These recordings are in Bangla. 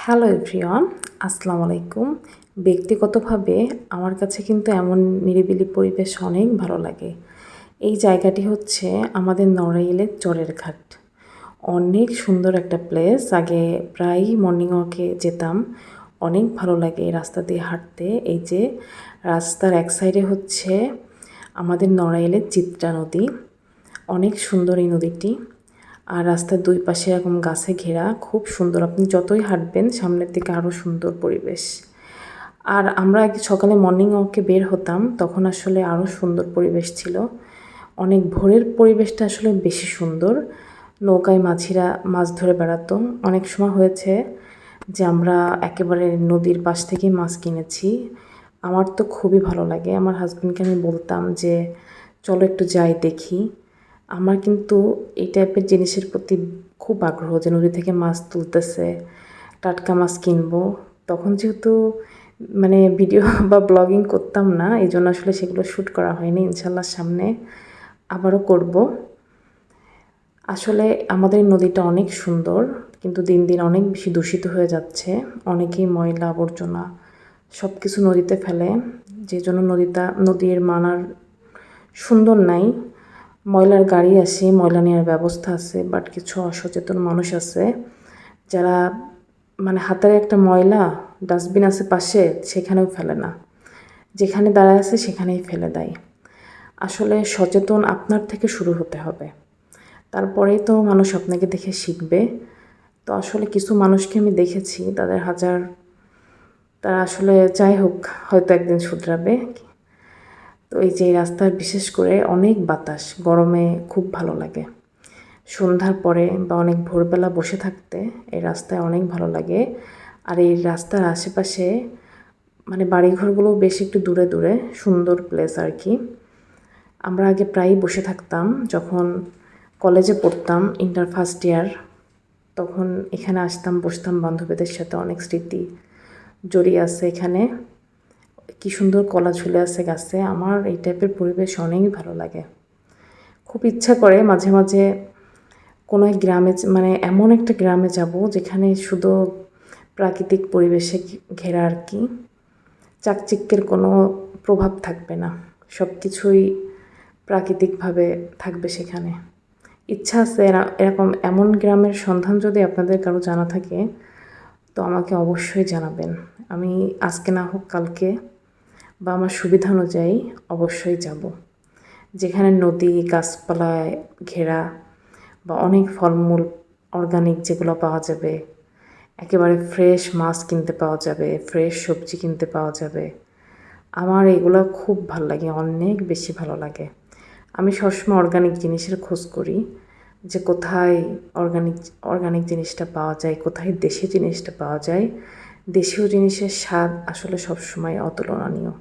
হ্যালো এভরিওয়ান, আসসালামু আলাইকুম। ব্যক্তিগতভাবে আমার কাছে কিন্তু এমন নিরিবিলি পরিবেশ অনেক ভালো লাগে। এই জায়গাটি হচ্ছে আমাদের নড়াইলের চরের ঘাট। অনেক সুন্দর একটা প্লেস। আগে প্রায়ই মর্নিং ওয়াকে যেতাম। অনেক ভালো লাগে এই রাস্তা দিয়ে হাঁটতে। এই যে রাস্তার এক সাইডে হচ্ছে আমাদের নড়াইলের চিত্রা নদী। অনেক সুন্দর এই নদীটি। আর রাস্তার দুই পাশে এরকম গাছে ঘেরা, খুব সুন্দর। আপনি যতই হাঁটবেন সামনের দিকে আরও সুন্দর পরিবেশ। আর আমরা আগে সকালে মর্নিং ওয়াকে বের হতাম, তখন আসলে আরও সুন্দর পরিবেশ ছিল। অনেক ভোরের পরিবেশটা আসলে বেশি সুন্দর। নৌকায় মাঝিরা মাছ ধরে বেড়াতো। অনেক সময় হয়েছে যে আমরা একেবারে নদীর পাশ থেকেই মাছ কিনেছি। আমার তো খুবই ভালো লাগে। আমার হাজব্যান্ডকে আমি বলতাম যে চলো একটু যাই দেখি। আমার কিন্তু এই টাইপের জিনিসের প্রতি খুব আগ্রহ, যে নদী থেকে মাছ তুলতেছে, টাটকা মাছ কিনবো। তখন যেহেতু ভিডিও বা ব্লগিং করতাম না, এই জন্য আসলে সেগুলো শ্যুট করা হয়নি। ইনশাল্লাহ সামনে আবারও করব। আসলে আমাদের নদীটা অনেক সুন্দর, কিন্তু দিন দিন অনেক বেশি দূষিত হয়ে যাচ্ছে। অনেকেই ময়লা আবর্জনা সব কিছু নদীতে ফেলে, যে জন্য নদীর মান আর সুন্দর নাই। ময়লার গাড়ি আসে, ময়লা নেওয়ার ব্যবস্থা আছে, বাট কিছু অসচেতন মানুষ আছে যারা হাতের একটা ময়লা ডাস্টবিন আছে পাশে, সেখানেও ফেলে না, যেখানে দাঁড়ায় আছে সেখানেই ফেলে দেয়। আসলে সচেতন আপনার থেকে শুরু হতে হবে, তারপরেই তো মানুষ আপনাকে দেখে শিখবে। তো আসলে কিছু মানুষকে আমি দেখেছি, তারা আসলে যাই হোক হয়তো একদিন শুধরাবে। তো এই যে রাস্তার বিশেষ করে অনেক বাতাস, গরমে খুব ভালো লাগে। সন্ধ্যার পরে বা অনেক ভোরবেলা বসে থাকতে এই রাস্তায় অনেক ভালো লাগে। আর এই রাস্তার আশেপাশে বাড়িঘরগুলো বেশ একটু দূরে দূরে, সুন্দর প্লেস আর কি। আমরা আগে প্রায়ই বসে থাকতাম যখন কলেজে পড়তাম, ইন্টার ফার্স্ট ইয়ার। তখন এখানে আসতাম, বসতাম বান্ধবীদের সাথে। অনেক স্মৃতি জড়িয়ে আছে এখানে। কি সুন্দর কলা ঝুলে আছে গাছে। আমার এই টাইপের পরিবেশ অনেক ভালো লাগে। খুব ইচ্ছা করে মাঝে মাঝে কোনো এক গ্রামে, এমন একটা গ্রামে যাব যেখানে শুধু প্রাকৃতিক পরিবেশে ঘেরা আর কি। চাকচিক্যের কোনো প্রভাব থাকবে না, সব কিছুই প্রাকৃতিকভাবে থাকবে সেখানে। ইচ্ছা আছে এমন গ্রামের সন্ধান যদি আপনাদের কারো জানা থাকে তো আমাকে অবশ্যই জানাবেন। আমি আজকে না হোক কালকে বা আমার সুবিধা অনুযায়ী অবশ্যই যাব, যেখানে নদী গাছপালায় ঘেরা বা অনেক ফলমূল অর্গানিক যেগুলো পাওয়া যাবে, একেবারে ফ্রেশ মাছ কিনতে পাওয়া যাবে, ফ্রেশ সবজি কিনতে পাওয়া যাবে। আমার এগুলো খুব ভালো লাগে, অনেক বেশি ভালো লাগে। আমি সবসময় অর্গানিক জিনিসের খোঁজ করি, যে কোথায় অর্গানিক জিনিসটা পাওয়া যায়, কোথায় দেশি জিনিসটা পাওয়া যায়। দেশীয় জিনিসের স্বাদ আসলে সবসময় অতুলনীয়।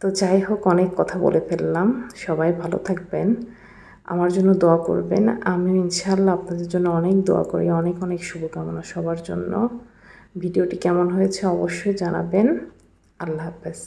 তো যাই হোক, অনেক কথা বলে ফেললাম। সবাই ভালো থাকবেন, আমার জন্য দোয়া করবেন। আমি ইনশাআল্লাহ আপনাদের জন্য অনেক দোয়া করি। অনেক অনেক শুভকামনা সবার জন্য। ভিডিওটি কেমন হয়েছে অবশ্যই জানাবেন। আল্লাহ হাফেজ।